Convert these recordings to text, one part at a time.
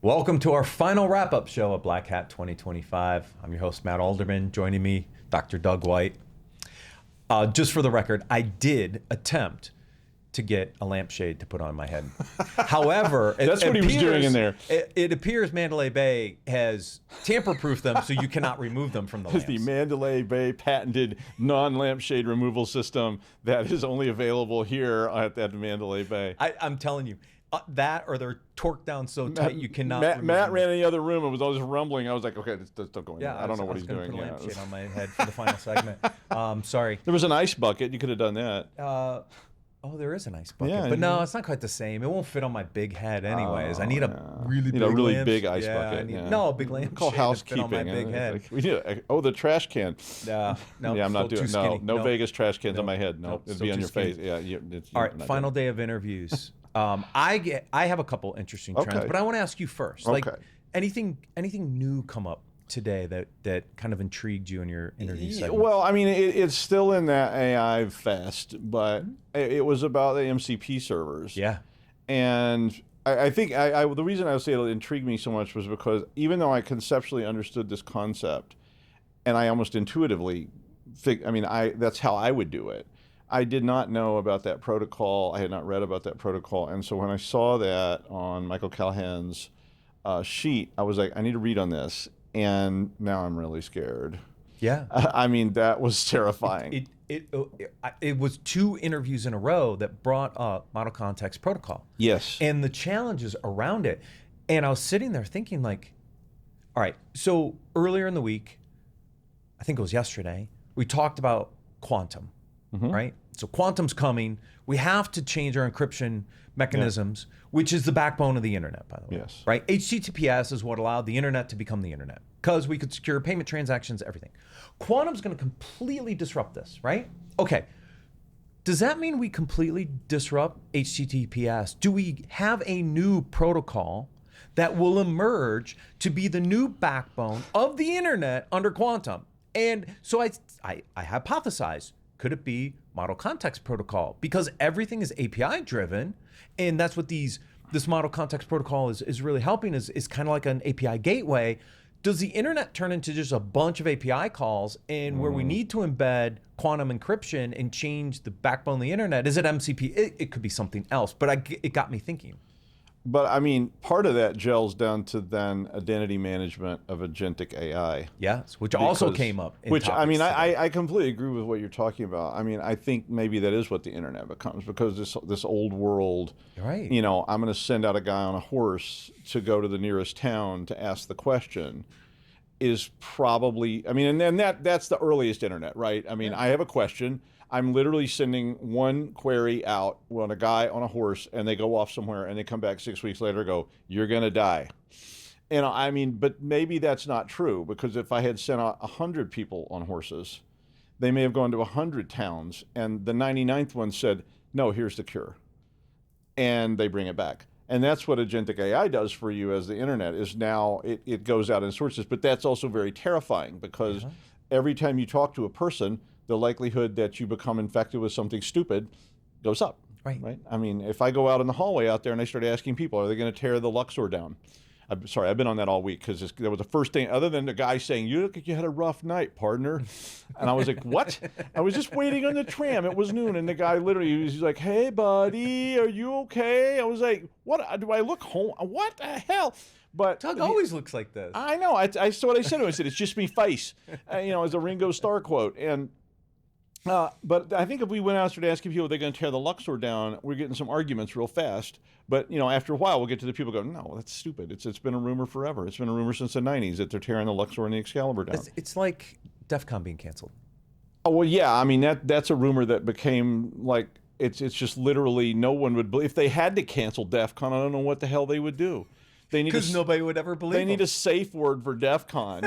Welcome to our final wrap-up show of BlackHat 2025. I'm your host, Matt Alderman. Joining me, Dr. Doug White. Just for the record, I did attempt to get a lampshade to put on my head. However, that's what he was doing in there. It appears Mandalay Bay has tamper-proofed them so you cannot remove them from the lamps. The Mandalay Bay patented non-lampshade removal system that is only available here at Mandalay Bay. I'm telling you, that or they're torqued down so tight you cannot. Matt ran in the other room and was always rumbling. I was like, okay, let's don't go in there. I don't know what he's doing. Put a lampshade on my head for the final segment. Sorry. There was an ice bucket. You could have done that. Oh, there is an ice bucket, but no, it's not quite the same. It won't fit on my big head, anyways. I need a really big ice bucket. No, a big lampshade. Call housekeeping on my big head. The trash can. No, I'm not doing. No Vegas trash cans on my head. No, it'd be on your face. Yeah. All right, final day of interviews. I have a couple interesting trends, but I want to ask you first. Like, anything new come up today that kind of intrigued you in your interview segment? Well, I mean, it's still in that AI fest, but it was about the MCP servers. Yeah. And I think the reason I would say it intrigued me so much was because even though I conceptually understood this concept, and I almost intuitively that's how I would do it. I did not know about that protocol. I had not read about that protocol. And so when I saw that on Michael Callahan's sheet, I was like, I need to read on this. And now I'm really scared. Yeah. I mean, that was terrifying. It was 2 interviews in a row that brought up model context protocol. Yes. And the challenges around it. And I was sitting there thinking like, all right, so earlier in the week, I think it was yesterday, we talked about quantum, right? So quantum's coming. We have to change our encryption mechanisms, which is the backbone of the internet, by the way. Yes. Right? HTTPS is what allowed the internet to become the internet because we could secure payment transactions, everything. Quantum's going to completely disrupt this, right? Okay. Does that mean we completely disrupt HTTPS? Do we have a new protocol that will emerge to be the new backbone of the internet under quantum? And so I hypothesize, could it be model context protocol? Because everything is API driven, and that's what this model context protocol is really helping is kind of like an API gateway. Does the internet turn into just a bunch of API calls, and where we need to embed quantum encryption and change the backbone of the internet? Is it MCP? It could be something else, but it got me thinking. But I mean, part of that gels down to then identity management of agentic AI. Yes, which also came up. I completely agree with what you're talking about. I mean, I think maybe that is what the internet becomes, because this old world, right? You know, I'm going to send out a guy on a horse to go to the nearest town to ask the question, is probably, I mean, and that's the earliest internet, right? I mean, I have a question. I'm literally sending one query out on a guy on a horse, and they go off somewhere, and they come back 6 weeks later and go, you're going to die. And I mean, but maybe that's not true, because if I had sent out 100 people on horses, they may have gone to 100 towns, and the 99th one said, no, here's the cure. And they bring it back. And that's what agentic AI does for you as the internet, is now it goes out and sorts this. But that's also very terrifying, because every time you talk to a person, the likelihood that you become infected with something stupid goes up. Right. I mean, if I go out in the hallway out there and I start asking people, are they going to tear the Luxor down? I'm sorry, I've been on that all week, because that was the first thing, other than the guy saying, you look like you had a rough night, partner. And I was like, what? I was just waiting on the tram. It was noon. And the guy literally, he's like, hey, buddy, are you okay? I was like, what? Do I look home? What the hell? But Doug always looks like this. I know. I saw what I said to him. I said, it's just me face, as a Ringo Starr quote. And but I think if we went out and started asking people, are they going to tear the Luxor down, we're getting some arguments real fast. But after a while, we'll get to the people go, no, that's stupid. It's been a rumor forever. It's been a rumor since the 90s that they're tearing the Luxor and the Excalibur down. It's like DEF CON being canceled. Oh, well, yeah. I mean, that's a rumor that became like, it's just literally no one would believe. If they had to cancel DEF CON, I don't know what the hell they would do. Because nobody would ever believe They need a safe word for DEF CON.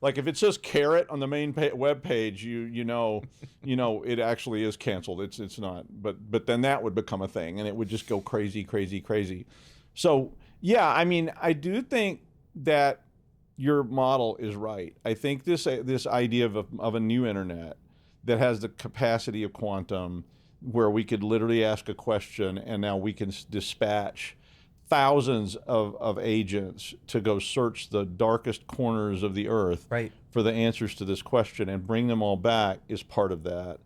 Like if it says carrot on the main web page, you know it actually is canceled. It's not. But then that would become a thing, and it would just go crazy, crazy, crazy. So yeah, I mean, I do think that your model is right. I think this idea of a new internet that has the capacity of quantum, where we could literally ask a question and now we can dispatch thousands of agents to go search the darkest corners of the earth Right. for the answers to this question and bring them all back is part of that.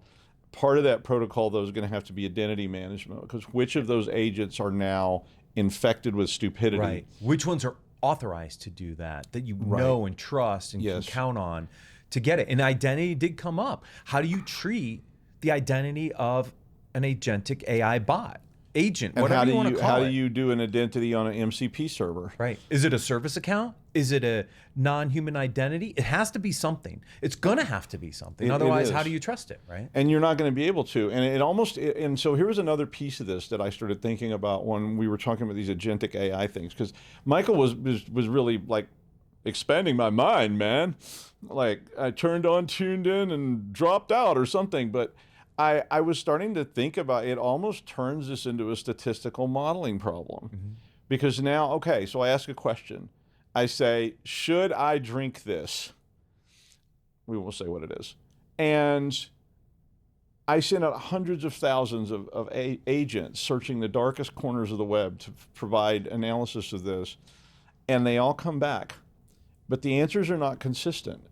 Part of that protocol, though, is going to have to be identity management, because which of those agents are now infected with stupidity? Right. Which ones are authorized to do that you know and trust and can count on to get it? And identity did come up. How do you treat the identity of an agentic AI bot? Agent, And whatever you want to call it. How do you do an identity on an MCP server? Right. Is it a service account? Is it a non-human identity? It has to be something. It's going to have to be something. Otherwise, how do you trust it, right? And you're not going to be able to. And so here was another piece of this that I started thinking about when we were talking about these agentic AI things, because Michael was really like expanding my mind, man. Like I tuned in and dropped out or something, but I was starting to think about it. Almost turns this into a statistical modeling problem. Mm-hmm. Because now, okay, so I ask a question. I say, should I drink this? We will say what it is. And I send out hundreds of thousands of agents searching the darkest corners of the web to provide analysis of this. And they all come back. But the answers are not consistent.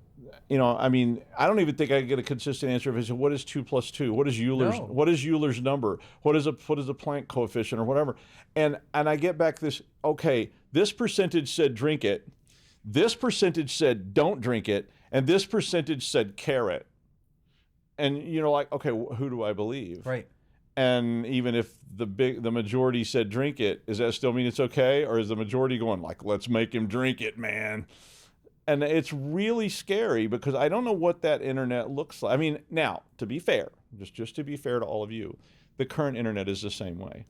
I mean, I don't even think I get a consistent answer if I say, what is 2 + 2? What is Euler's number? What is a Planck coefficient or whatever? And I get back this, okay, this percentage said drink it, this percentage said don't drink it, and this percentage said carrot. And like, okay, who do I believe? Right. And even if the majority said drink it, does that still mean it's okay? Or is the majority going like, let's make him drink it, man? And it's really scary because I don't know what that internet looks like. I mean, now, to be fair, just to be fair to all of you, the current internet is the same way,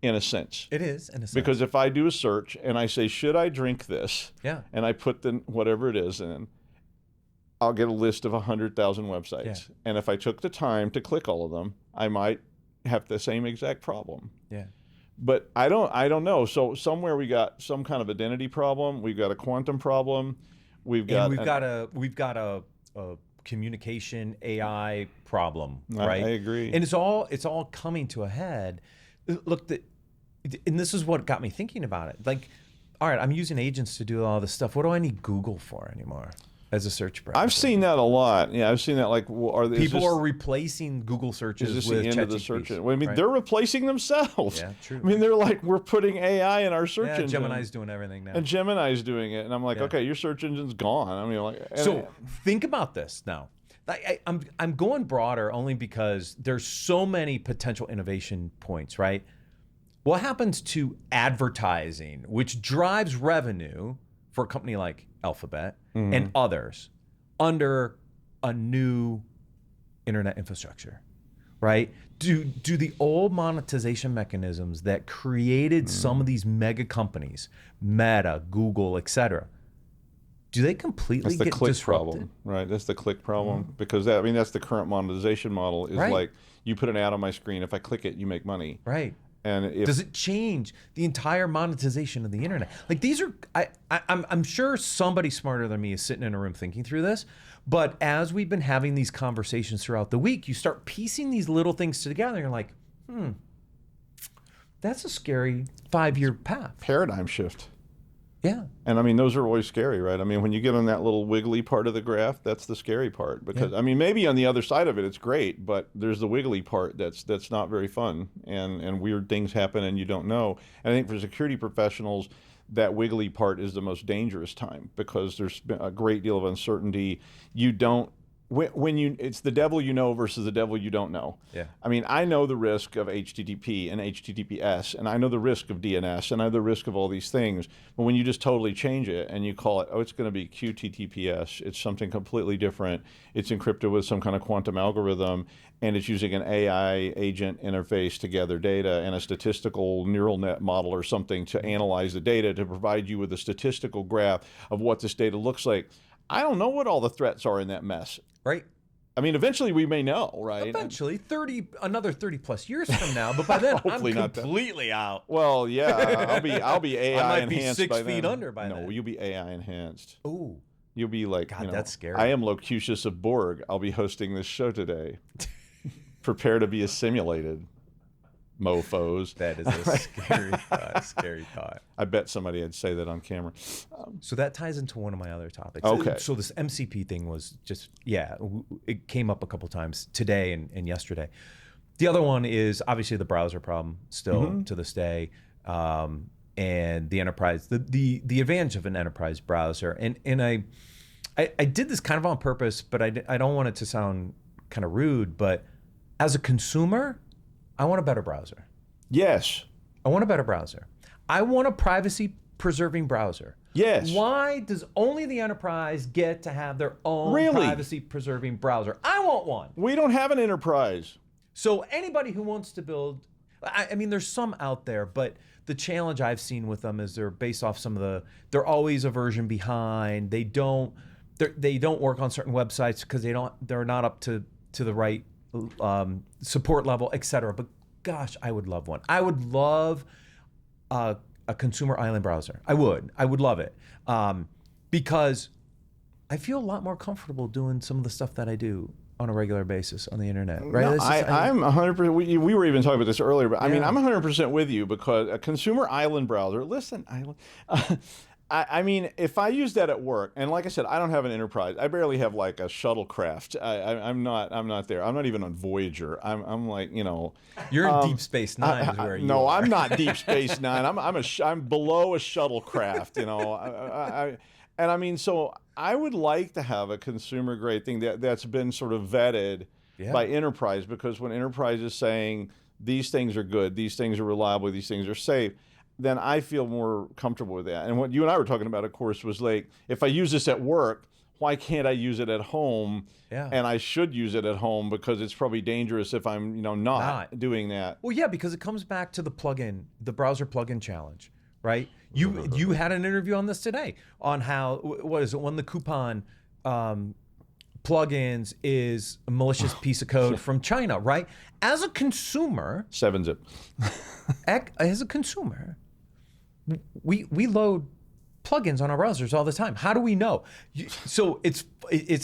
in a sense. It is, in a sense. Because if I do a search and I say, should I drink this? Yeah. And I put whatever it is in, I'll get a list of 100,000 websites. Yeah. And if I took the time to click all of them, I might have the same exact problem. Yeah. But I don't know. So somewhere we got some kind of identity problem. We've got a quantum problem. We've got a communication AI problem, right? I agree. And it's all coming to a head. Look, and this is what got me thinking about it. Like, all right, I'm using agents to do all this stuff. What do I need Google for anymore as a search browser? I've seen that a lot. Yeah, I've seen that. Like, people are replacing Google searches is this with the end of the search engine? I mean, they're replacing themselves. Yeah, true. I mean, they're like, we're putting AI in our search engine. Gemini's doing everything now. And Gemini's doing it. And I'm like, okay, your search engine's gone. I mean, like, so think about this now. I'm going broader only because there's so many potential innovation points, right? What happens to advertising, which drives revenue for a company like Alphabet and others under a new internet infrastructure, right? Do the old monetization mechanisms that created some of these mega companies, Meta, Google, et cetera, do they completely get click disrupted? Problem, right? That's the click problem because that's the current monetization model is like you put an ad on my screen. If I click it, you make money. Right. And does it change the entire monetization of the internet? Like these are, I'm sure somebody smarter than me is sitting in a room thinking through this. But as we've been having these conversations throughout the week, you start piecing these little things together. And you're like, that's a scary 5-year path. Paradigm shift. Yeah. And I mean, those are always scary, right? I mean, when you get on that little wiggly part of the graph, that's the scary part. Because I mean, maybe on the other side of it, it's great, but there's the wiggly part that's not very fun, and weird things happen and you don't know. And I think for security professionals, that wiggly part is the most dangerous time because there's been a great deal of uncertainty. You don't. It's the devil you know versus the devil you don't know. Yeah. I mean, I know the risk of HTTP and HTTPS, and I know the risk of DNS, and I know the risk of all these things. But when you just totally change it and you call it, it's going to be QTTPS, it's something completely different. It's encrypted with some kind of quantum algorithm, and it's using an AI agent interface to gather data and a statistical neural net model or something to analyze the data to provide you with a statistical graph of what this data looks like. I don't know what all the threats are in that mess. Right. I mean, eventually we may know, right? Eventually, another 30 plus years from now, but by then I'm completely out. Well, yeah, I'll be AI I might enhanced be 6 by feet then. under by then. No, you'll be AI enhanced. Ooh. You'll be like, God, that's scary. I am Locutus of Borg. I'll be hosting this show today. Prepare to be assimilated. mofos. That is a scary thought. Scary thought. I bet somebody would say that on camera. So that ties into one of my other topics. Okay. So this MCP thing was just, it came up a couple times today and yesterday. The other one is obviously the browser problem still to this day. And the enterprise, the advantage of an enterprise browser. And I did this kind of on purpose, but I don't want it to sound kind of rude, but as a consumer, I want a better browser. Yes. I want a better browser. I want a privacy-preserving browser. Yes. Why does only the enterprise get to have their own Really? privacy-preserving browser? I want one. We don't have an enterprise. So anybody who wants to build, I mean, there's some out there, but the challenge I've seen with them is they're based off they're always a version behind. They don't work on certain websites because they're not up to the right support level, etc. But gosh, I would love one. I would love a consumer island browser. I would love it because I feel a lot more comfortable doing some of the stuff that I do on a regular basis on the internet, right? No, I'm 100%. We were even talking about this earlier, but I mean, I'm 100% with you because a consumer island browser. Listen, I mean, if I use that at work, and like I said, I don't have an enterprise. I barely have like a shuttlecraft. I'm not there. I'm not even on Voyager. I'm like, You're in Deep Space Nine, is where you no, are. I'm not Deep Space Nine. I'm below a shuttlecraft. And I mean, so I would like to have a consumer grade thing that's been sort of vetted by enterprise, because when enterprise is saying these things are good, these things are reliable, these things are safe, then I feel more comfortable with that. And what you and I were talking about, of course, was like, if I use this at work, why can't I use it at home? Yeah. And I should use it at home because it's probably dangerous if I'm, not doing that. Well, yeah, because it comes back to the browser plugin challenge, right? You had an interview on this today on how, what is it, one of the coupon plugins is a malicious piece of code from China, right? As a consumer, 7-zip. as a consumer, we load plugins on our browsers all the time. How do we know? So it's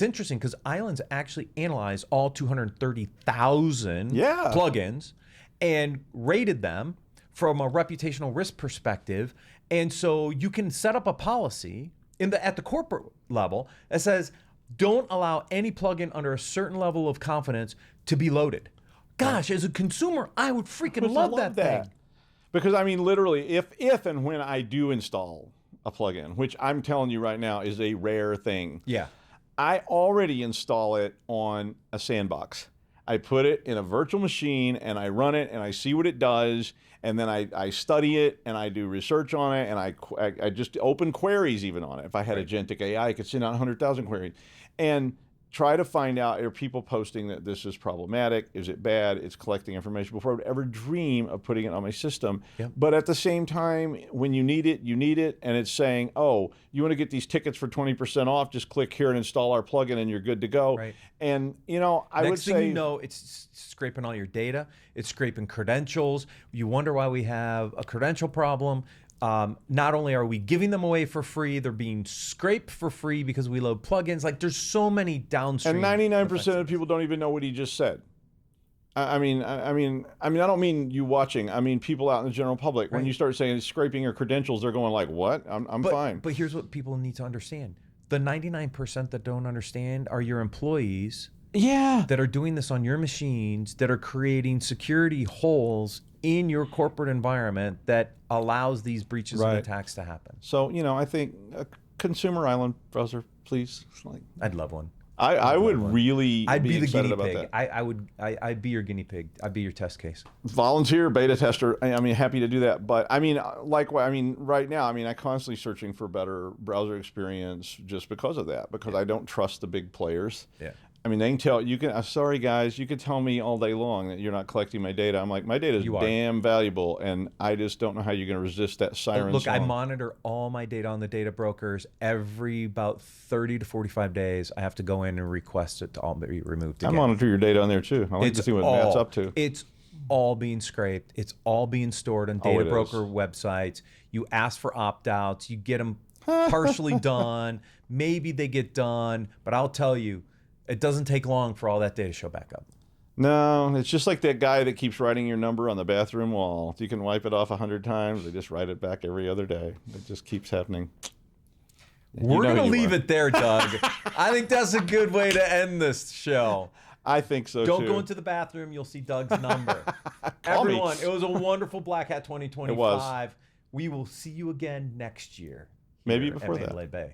interesting because Islands actually analyzed all 230,000 plugins and rated them from a reputational risk perspective. And so you can set up a policy at the corporate level that says, don't allow any plugin under a certain level of confidence to be loaded. Gosh, as a consumer, I would freaking love that thing. Because I mean, literally, if and when I do install a plugin, which I'm telling you right now is a rare thing. Yeah. I already install it on a sandbox. I put it in a virtual machine and I run it and I see what it does. And then I study it and I do research on it and I just open queries even on it. If I had Agentic AI, I could send out 100,000 queries and try to find out, are people posting that this is problematic? Is it bad? It's collecting information before I would ever dream of putting it on my system. Yep. But at the same time, when you need it, and it's saying, oh, you want to get these tickets for 20% off, just click here and install our plugin and you're good to go. Right. And, I would say... Next thing you know, it's scraping all your data. It's scraping credentials. You wonder why we have a credential problem. Not only are we giving them away for free, they're being scraped for free because we load plugins. Like there's so many downstream. And 99% of people don't even know what he just said. I mean, I don't mean you watching. I mean, people out in the general public. When you start saying scraping your credentials, they're going like, "What? I'm fine." But here's what people need to understand: the 99% that don't understand are your employees. Yeah. That are doing this on your machines, that are creating security holes in your corporate environment that allows these breaches and attacks to happen. So, I think a consumer island browser, please. I'd love one. I would really I'd be the excited guinea about pig. that. I'd be your guinea pig. I'd be your test case. Volunteer, beta tester. I mean, happy to do that. But I mean, right now, I'm constantly searching for better browser experience just because of that, because I don't trust the big players. Yeah. I mean, they can tell you can. Sorry, guys, you can tell me all day long that you're not collecting my data. I'm like, my data is damn valuable, and I just don't know how you're going to resist that siren Look, song. I monitor all my data on the data brokers. Every about 30 to 45 days, I have to go in and request it to all be removed again. I monitor your data on there too. I like to see what Matt's up to. It's all being scraped. It's all being stored on data broker websites. You ask for opt-outs. You get them partially done. Maybe they get done, but I'll tell you, it doesn't take long for all that data to show back up. No, it's just like that guy that keeps writing your number on the bathroom wall. You can wipe it off 100 times. They just write it back every other day. It just keeps happening. We're going to leave it there, Doug. I think that's a good way to end this show. I think so, Don't too. go into the bathroom. You'll see Doug's number. Call me. Everyone, it was a wonderful BlackHat 2025. It was. We will see you again next year. Maybe here before at that. Mandalay Bay.